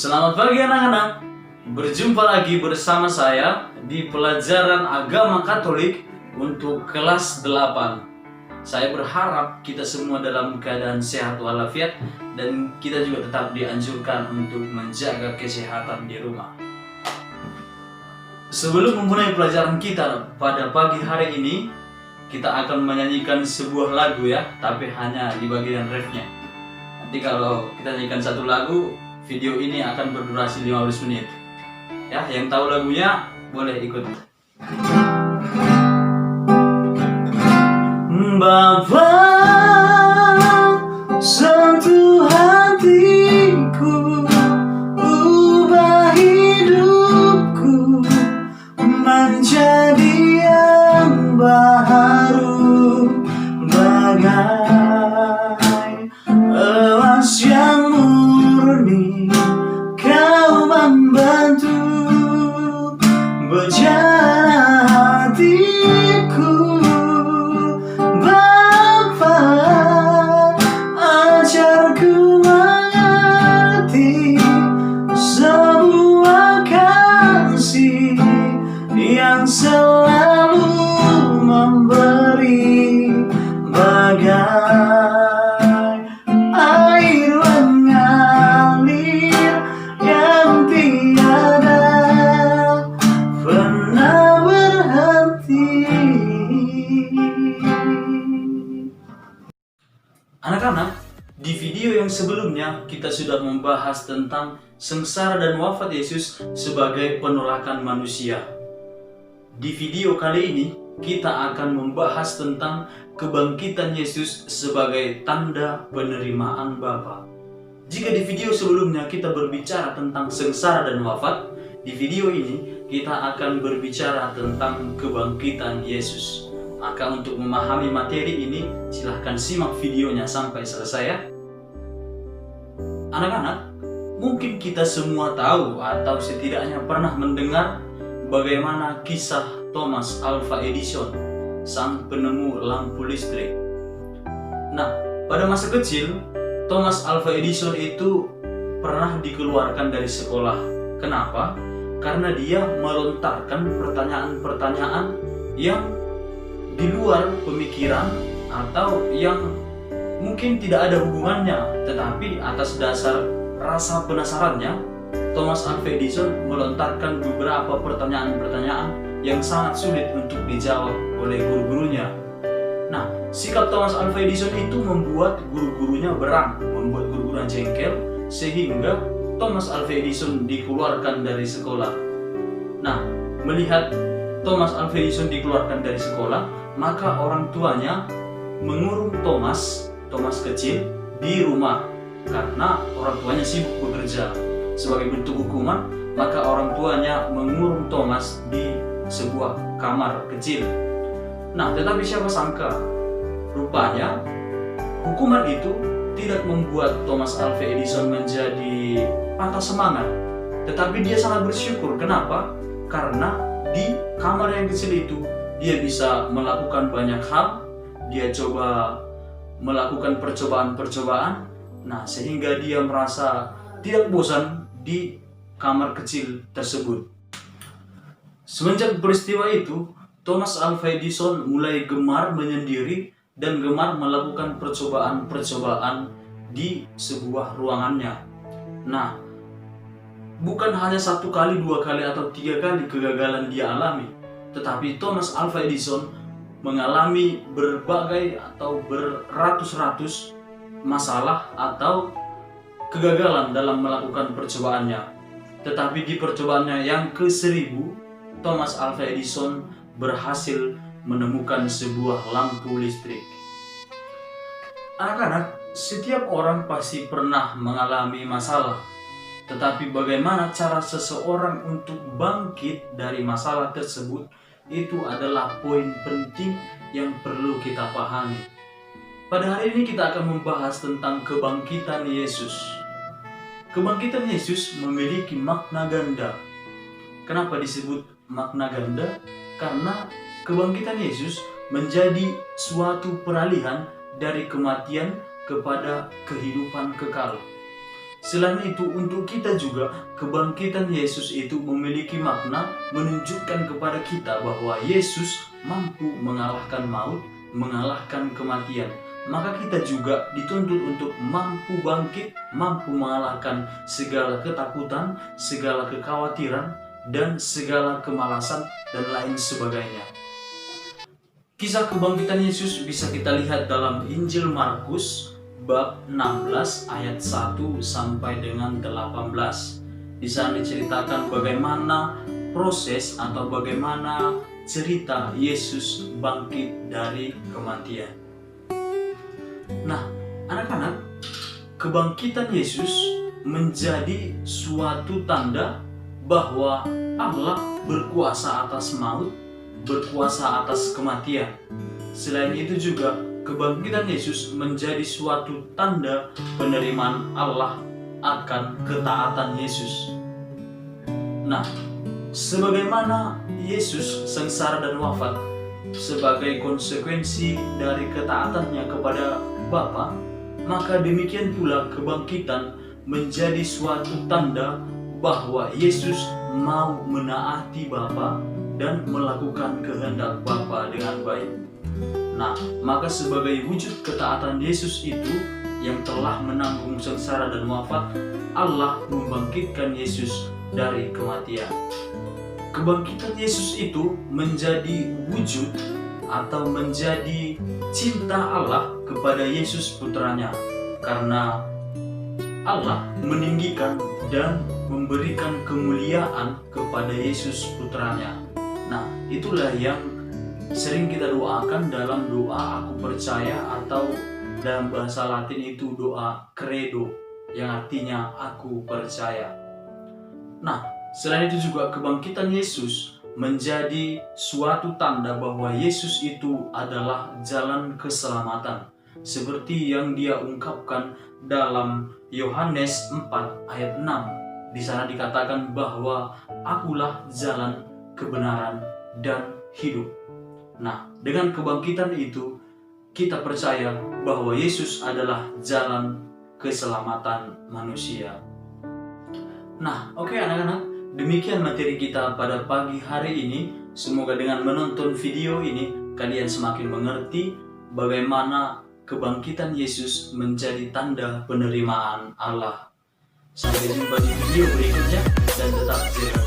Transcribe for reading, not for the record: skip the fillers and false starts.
Selamat pagi anak-anak. Berjumpa lagi bersama saya di pelajaran agama Katolik untuk kelas 8. Saya berharap kita semua dalam keadaan sehat walafiat dan kita juga tetap dianjurkan untuk menjaga kesehatan di rumah. Sebelum memulai pelajaran kita pada pagi hari ini, kita akan menyanyikan sebuah lagu ya, tapi hanya di bagian refnya. Nanti kalau kita nyanyikan satu lagu, video ini akan berdurasi 15 menit. Ya, yang tahu lagunya boleh ikut. Bapa, sentuh hatiku, ubah hidupku menjadi yang baru, bagai emas yang murni. Kau membantu berjalan hatiku. Bapa, ajarku mengerti sebuah kasih yang selalu memberi, bagai air mengalir yang tiada pernah berhenti. Anak-anak, di video yang sebelumnya kita sudah membahas tentang sengsara dan wafat Yesus sebagai penolakan manusia. Di video kali ini kita akan membahas tentang kebangkitan Yesus sebagai tanda penerimaan Bapa. Jika di video sebelumnya kita berbicara tentang sengsara dan wafat, di video ini kita akan berbicara tentang kebangkitan Yesus. Maka untuk memahami materi ini, silahkan simak videonya sampai selesai ya. Anak-anak, mungkin kita semua tahu atau setidaknya pernah mendengar bagaimana kisah Thomas Alva Edison, sang penemu lampu listrik. Nah, pada masa kecil, Thomas Alva Edison itu pernah dikeluarkan dari sekolah. Kenapa? Karena dia melontarkan pertanyaan-pertanyaan yang di luar pemikiran atau yang mungkin tidak ada hubungannya, tetapi atas dasar rasa penasarannya, Thomas Alva Edison melontarkan beberapa pertanyaan-pertanyaan yang sangat sulit untuk dijawab oleh guru-gurunya. Nah, sikap Thomas Alva Edison itu membuat guru-gurunya berang, membuat guru-gurunya jengkel, sehingga Thomas Alva Edison dikeluarkan dari sekolah. Nah, melihat Thomas Alva Edison dikeluarkan dari sekolah, maka orang tuanya mengurung Thomas kecil di rumah karena orang tuanya sibuk bekerja. Sebagai bentuk hukuman, maka orang tuanya mengurung Thomas di sebuah kamar kecil. Nah, tetapi siapa sangka, rupanya hukuman itu tidak membuat Thomas Alva Edison menjadi patah semangat, tetapi dia sangat bersyukur. Kenapa? Karena di kamar yang kecil itu dia bisa melakukan banyak hal, dia coba melakukan percobaan-percobaan. Nah, sehingga dia merasa tidak bosan di kamar kecil tersebut. Semenjak peristiwa itu, Thomas Alva Edison mulai gemar menyendiri dan gemar melakukan percobaan-percobaan di sebuah ruangannya. Nah, bukan hanya 1 kali, 2 kali, atau 3 kali kegagalan dia alami, tetapi Thomas Alva Edison mengalami berbagai atau beratus-ratus masalah atau kegagalan dalam melakukan percobaannya. Tetapi di percobaannya yang ke-1000, Thomas Alva Edison berhasil menemukan sebuah lampu listrik. Anak-anak, setiap orang pasti pernah mengalami masalah. Tetapi bagaimana cara seseorang untuk bangkit dari masalah tersebut, itu adalah poin penting yang perlu kita pahami. Pada hari ini kita akan membahas tentang kebangkitan Yesus. Kebangkitan Yesus memiliki makna ganda. Kenapa disebut makna ganda? Karena kebangkitan Yesus menjadi suatu peralihan dari kematian kepada kehidupan kekal. Selain itu, untuk kita juga, kebangkitan Yesus itu memiliki makna menunjukkan kepada kita bahwa Yesus mampu mengalahkan maut, mengalahkan kematian. Maka kita juga dituntut untuk mampu bangkit, mampu mengalahkan segala ketakutan, segala kekhawatiran, dan segala kemalasan, dan lain sebagainya. Kisah kebangkitan Yesus bisa kita lihat dalam Injil Markus bab 16 ayat 1 sampai dengan 18. Di sana diceritakan bagaimana proses atau bagaimana cerita Yesus bangkit dari kematian. Nah, anak-anak, kebangkitan Yesus menjadi suatu tanda bahwa Allah berkuasa atas maut, berkuasa atas kematian. Selain itu juga, kebangkitan Yesus menjadi suatu tanda penerimaan Allah akan ketaatan Yesus. Nah, sebagaimana Yesus sengsara dan wafat sebagai konsekuensi dari ketaatannya kepada Bapa, maka demikian pula kebangkitan menjadi suatu tanda bahwa Yesus mau menaati Bapa dan melakukan kehendak Bapa dengan baik. Nah, maka sebagai wujud ketaatan Yesus itu yang telah menanggung sengsara dan wafat, Allah membangkitkan Yesus dari kematian. Kebangkitan Yesus itu menjadi wujud atau menjadi cinta Allah kepada Yesus putranya, karena Allah meninggikan dan memberikan kemuliaan kepada Yesus putranya. Nah, itulah yang sering kita doakan dalam doa aku percaya, atau dalam bahasa Latin itu doa credo, yang artinya aku percaya. Nah, selain itu juga kebangkitan Yesus menjadi suatu tanda bahwa Yesus itu adalah jalan keselamatan, seperti yang dia ungkapkan dalam Yohanes 4 ayat 6. Di sana dikatakan bahwa akulah jalan, kebenaran, dan hidup. Nah, dengan kebangkitan itu, kita percaya bahwa Yesus adalah jalan keselamatan manusia. Nah, oke anak-anak, demikian materi kita pada pagi hari ini. Semoga dengan menonton video ini, kalian semakin mengerti bagaimana kebangkitan Yesus menjadi tanda penerimaan Allah. Sampai jumpa di video berikutnya, dan tetap jaga